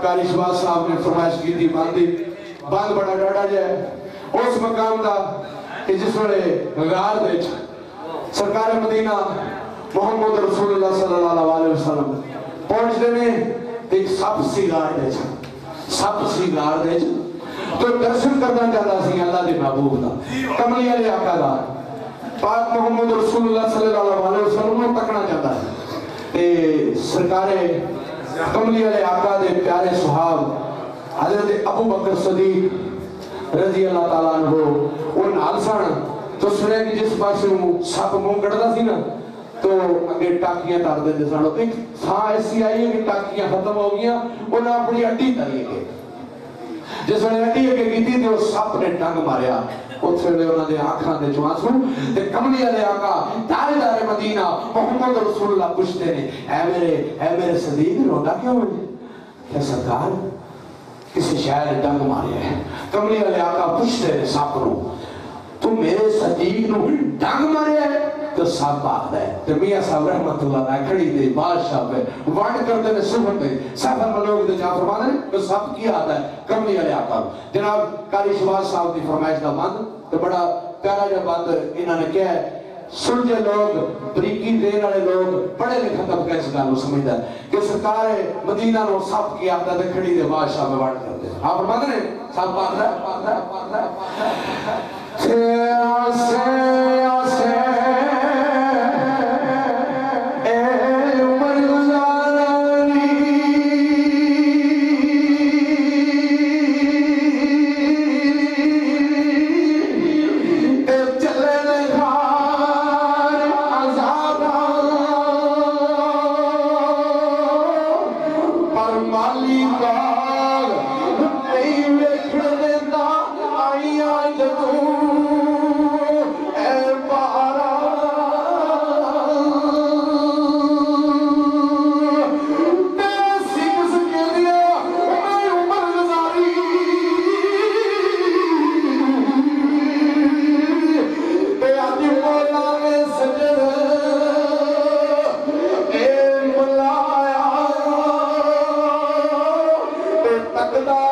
قاری شہباز صاحب نے فرمائش کی تھی باندھ بڑا ڈاڑا جائے اس مقام دا کہ جس وڑے غار دیچ سرکار مدینہ محمد رسول اللہ صلی اللہ علیہ وسلم پہنچ دے میں ایک سب سی غار دیچ تو درشن کرنا چاہتا سی اللہ دے محبوب دا کملی علیہ آقا دا پاک محمد رسول اللہ صلی اللہ علیہ وسلم نے تکنا چاہتا ہے سرکار کملی علیہ آقا دے پیارے صحاب حضرت ابو بکر صدیق رضی اللہ تعالیٰ عنہ وہ نال سن تو سنے کہ جس پاس سپ منہ کڑتا سی نا تو اگے ٹاکیاں تار دے سن ایک تھا ایسی آئی ہے کہ ٹاکیاں ختم ہو گیا انہوں اپنی اڈی تاری گئے جس نے اڈی اگے کی تھی وہ سپ نے ٹنگ ماریا اتھے لے انہوں نے آنکھاں دے چوانسوں تے کملی علیہ آقا تاجدار مدینہ محمد رسول اللہ پوچھتے ہیں اے میرے صدیق رونا کیوں ہوئے کہ سرکار کسی شاعر نے ڈنگ ماریا ہے کملی علیہ آقا پوچھتے ہیں سپ نو تو میرے صدیق نو ڈنگ ماریا ہے تو سپ آخر ہے تو میاں صاحب رحمت اللہ نے کھڑی دے بادشاہ پہ وارڈ کرتے ہیں سبھن پہ سفر میں لوگ دے جہاں فرما دیں تو سب کیا آتا ہے کملی علیہ آقا جناب قاری شہباز صاحب دی فرمائش دا بند تو بڑا پیارا جا بند انہوں نے کیا ہے سلجھے لوگ بریکی دین والے لوگ پڑھے لکھا تب کیسے گالو سمجھتا ہے کہ سرکار مدینہ نو سب کیا آتا ہے کھڑی دے بادشاہ میں وارڈ کرتے ہیں آپ فرما دیں سب پاک رہا تکدا